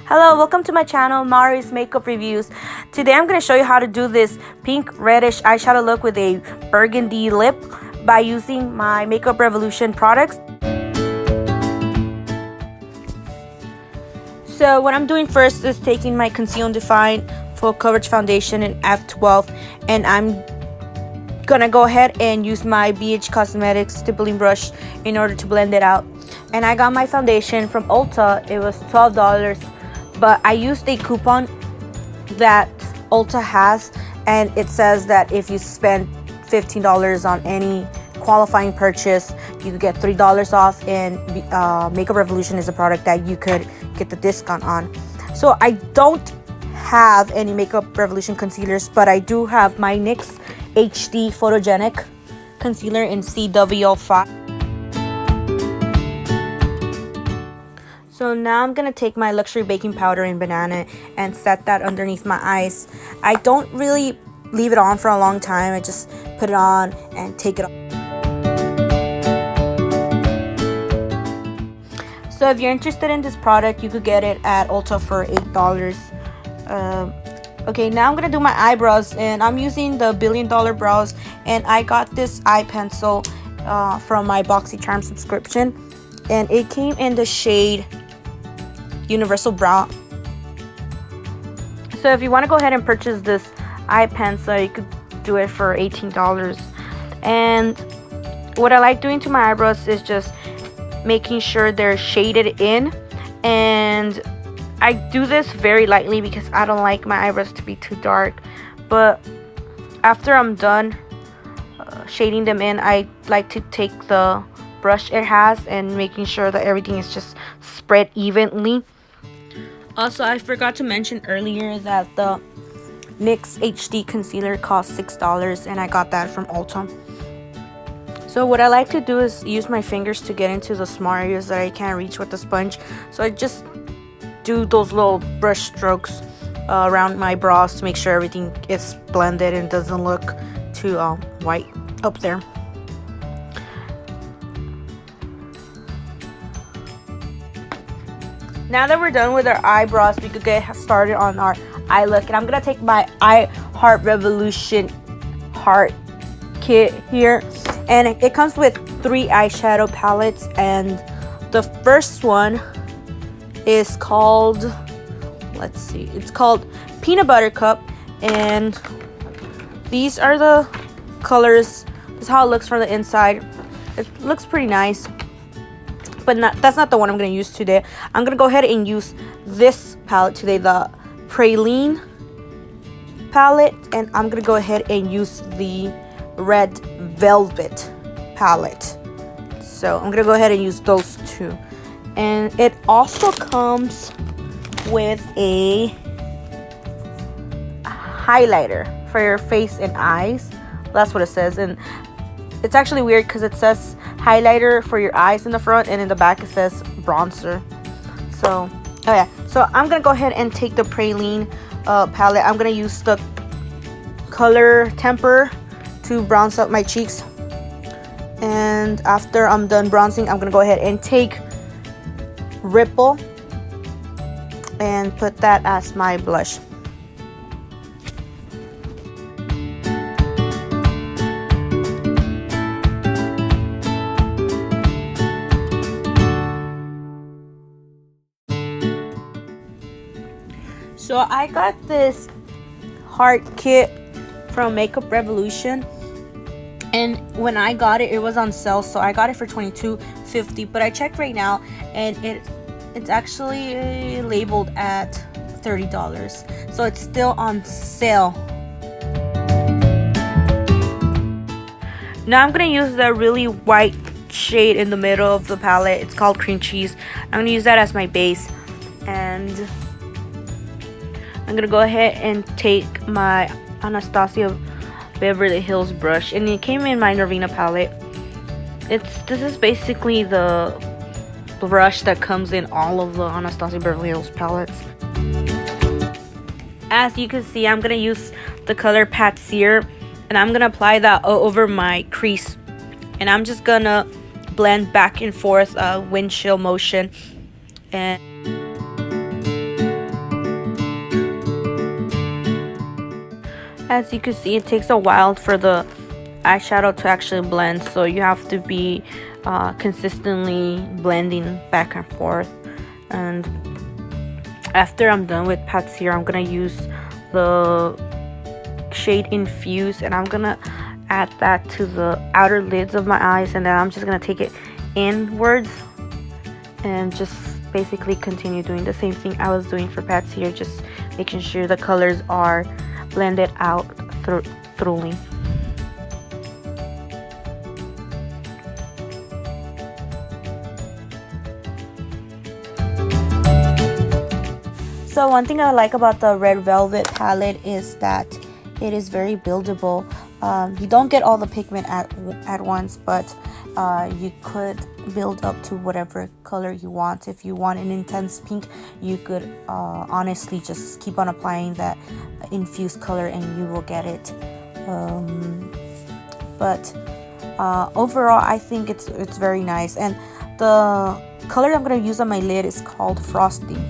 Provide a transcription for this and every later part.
Hello, welcome to my channel, Mari's Makeup Reviews. Today I'm going to show you how to do this pink reddish eyeshadow look with a burgundy lip by using my Makeup Revolution products. So what I'm doing first is taking my Conceal and Define Full Coverage Foundation in F12, and I'm going to go ahead and use my BH Cosmetics stippling brush in order to blend it out. And I got my foundation from Ulta. It was $12. But I used a coupon that Ulta has, and it says that if you spend $15 on any qualifying purchase, you could get $3 off, and Makeup Revolution is a product that you could get the discount on. So I don't have any Makeup Revolution concealers, but I do have my NYX HD Photogenic Concealer in CW05. So now I'm going to take my Luxury Baking Powder in Banana and set that underneath my eyes. I don't really leave it on for a long time. I just put it on and take it off. So if you're interested in this product, you could get it at Ulta for $8. Okay, now I'm going to do my eyebrows, and I'm using the Billion Dollar Brows, and I got this eye pencil from my BoxyCharm subscription, and it came in the shade Universal Brown. So if you want to go ahead and purchase this eye pencil, you could do it for $18. And what I like doing to my eyebrows is just making sure they're shaded in, and I do this very lightly because I don't like my eyebrows to be too dark. But after I'm done shading them in, I like to take the brush it has and making sure that everything is just spread evenly. Also, I forgot to mention earlier that the NYX HD concealer cost $6, and I got that from Ulta. So what I like to do is use my fingers to get into the small areas that I can't reach with the sponge. So I just do those little brush strokes around my brows to make sure everything is blended and doesn't look too white up there. Now that we're done with our eyebrows, we could get started on our eye look. And I'm going to take my Heart Revolution Heart Kit here. And it comes with 3 eyeshadow palettes. And the first one is called, let's see, it's called Peanut Butter Cup. And these are the colors. This is how it looks from the inside. It looks pretty nice. But that's not the one I'm going to use today. I'm going to go ahead and use this palette today, the Praline palette. And I'm going to go ahead and use the Red Velvet palette. So I'm going to go ahead and use those two. And it also comes with a highlighter for your face and eyes. That's what it says. And it's actually weird because it says highlighter for your eyes in the front, and in the back it says bronzer. So, oh yeah. So I'm going to go ahead and take the Praline palette. I'm going to use the color Temper to bronze up my cheeks. And after I'm done bronzing, I'm going to go ahead and take Ripple and put that as my blush. So I got this heart kit from Makeup Revolution, and when I got it, it was on sale, so I got it for $22.50. But I checked right now, and it's actually labeled at $30, so it's still on sale. Now I'm gonna use the really white shade in the middle of the palette. It's called Cream Cheese. I'm gonna use that as my base, and I'm going to go ahead and take my Anastasia Beverly Hills brush. And it came in my Norvina palette. This is basically the brush that comes in all of the Anastasia Beverly Hills palettes. As you can see, I'm going to use the color Pat Sear. And I'm going to apply that over my crease. And I'm just going to blend back and forth windshield motion. And As you can see, it takes a while for the eyeshadow to actually blend, so you have to be consistently blending back and forth. And after I'm done with Conceal, I'm gonna use the shade Infuse, and I'm gonna add that to the outer lids of my eyes, and then I'm just gonna take it inwards and just basically continue doing the same thing I was doing for Conceal, just making sure the colors are blended out thoroughly. So one thing I like about the Red Velvet palette is that it is very buildable. You don't get all the pigment at once, but you could build up to whatever color you want. If you want an intense pink, you could honestly just keep on applying that infused color and you will get it. But overall, I think it's very nice. And the color I'm going to use on my lid is called Frosting.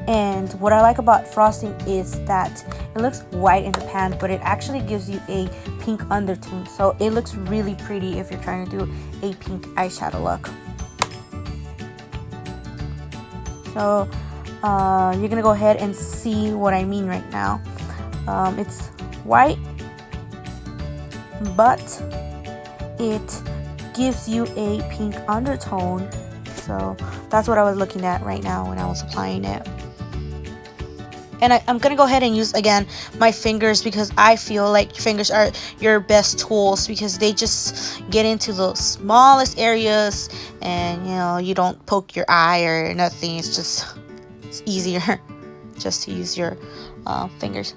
And what I like about Frosting is that it looks white in the pan, but it actually gives you a pink undertone. So it looks really pretty if you're trying to do a pink eyeshadow look. So you're gonna go ahead and see what I mean right now. It's white, but it gives you a pink undertone. So that's what I was looking at right now when I was applying it. And I'm going to go ahead and use, again, my fingers, because I feel like fingers are your best tools, because they just get into the smallest areas and, you know, you don't poke your eye or nothing. It's easier just to use your fingers.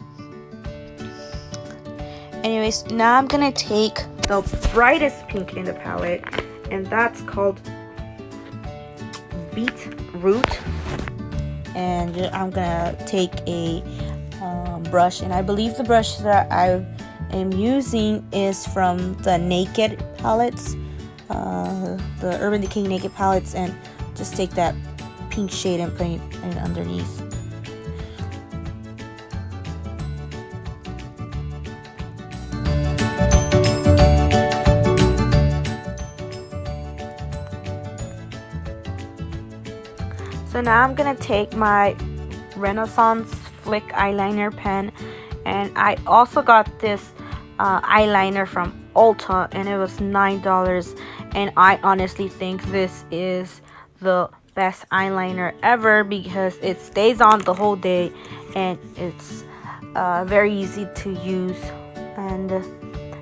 Anyways, now I'm going to take the brightest pink in the palette, and that's called Beetroot. And I'm gonna take a brush, and I believe the brush that I am using is from the Naked palettes, the Urban Decay Naked palettes, and just take that pink shade and put it underneath. So now I'm gonna take my Renaissance Flick eyeliner pen, and I also got this eyeliner from Ulta, and it was $9, and I honestly think this is the best eyeliner ever because it stays on the whole day and it's very easy to use, and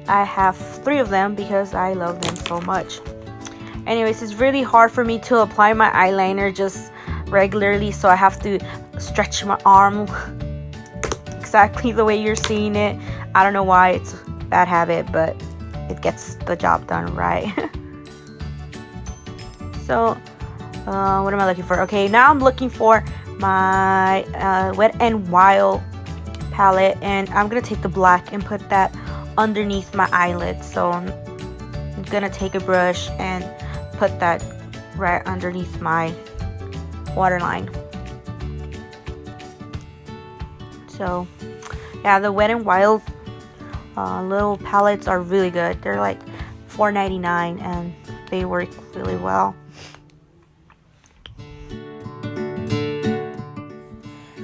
I have 3 of them because I love them so much. Anyways, it's really hard for me to apply my eyeliner just regularly, so I have to stretch my arm exactly the way you're seeing it. I don't know why, it's a bad habit, but it gets the job done right. So what am I looking for? Okay, now I'm looking for my Wet n Wild palette, and I'm gonna take the black and put that underneath my eyelid. So I'm gonna take a brush and put that right underneath my waterline. So yeah, the Wet n Wild little palettes are really good. They're like $4.99 and they work really well.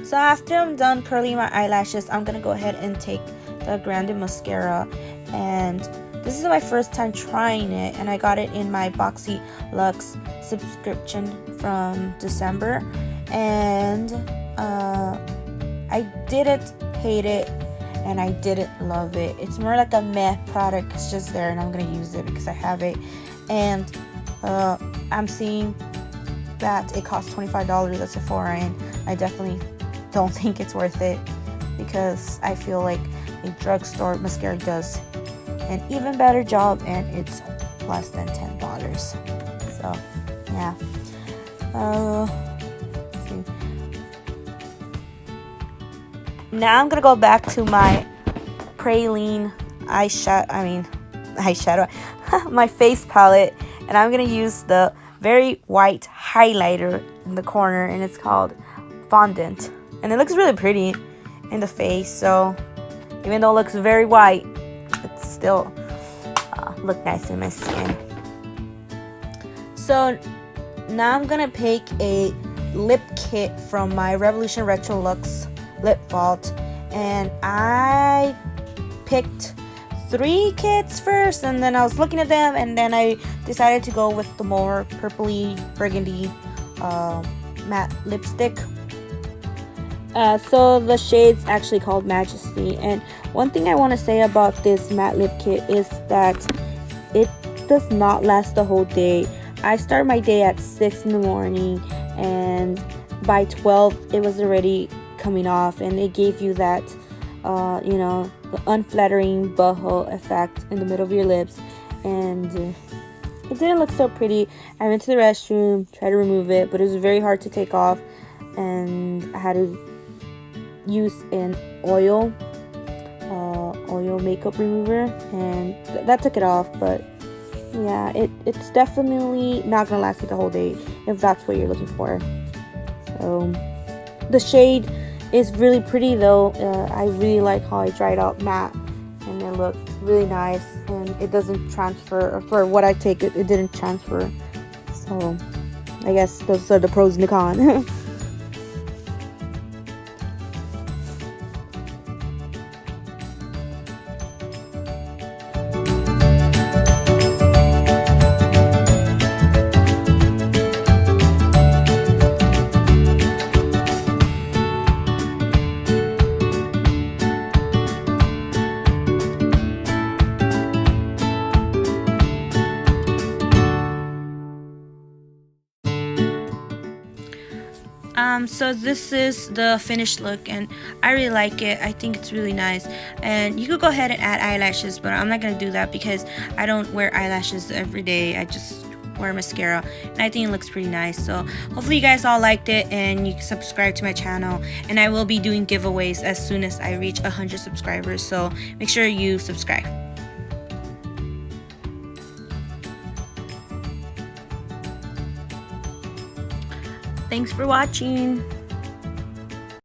So after I'm done curling my eyelashes, I'm gonna go ahead and take the Grande mascara, and this is my first time trying it, and I got it in my Boxy Luxe subscription from December, and I didn't hate it and I didn't love it. It's more like a meh product. It's just there and I'm gonna use it because I have it, and I'm seeing that it costs $25 at Sephora, and I definitely don't think it's worth it because I feel like a drugstore mascara does an even better job and it's less than $10. So yeah. Let's see. Now I'm gonna go back to my Praline eyeshadow, my face palette, and I'm gonna use the very white highlighter in the corner, and it's called Fondant, and it looks really pretty in the face. So Even though it looks very white, it's still look nice in my skin. So now I'm gonna pick a lip kit from my Revolution Retro Luxe lip vault, and I picked 3 kits first, and then I was looking at them, and then I decided to go with the more purpley burgundy matte lipstick. So the shade's actually called Majesty, and one thing I want to say about this matte lip kit is that it does not last the whole day. I start my day at 6 in the morning, and by 12 it was already coming off, and it gave you that you know, the unflattering boho effect in the middle of your lips, and it didn't look so pretty. I went to the restroom, tried to remove it, but it was very hard to take off, and I had to use an oil makeup remover, and that took it off. But yeah, it's definitely not gonna last you the whole day if that's what you're looking for. So the shade is really pretty though. I really like how it dried out matte, and it looked really nice, and it doesn't transfer. For what I take, it didn't transfer. So I guess those are the pros and the cons. So this is the finished look, and I really like it. I think it's really nice, and you could go ahead and add eyelashes, but I'm not gonna do that because I don't wear eyelashes every day. I just wear mascara, and I think it looks pretty nice. So hopefully you guys all liked it, and you can subscribe to my channel, and I will be doing giveaways as soon as I reach 100 subscribers, so make sure you subscribe. Thanks for watching.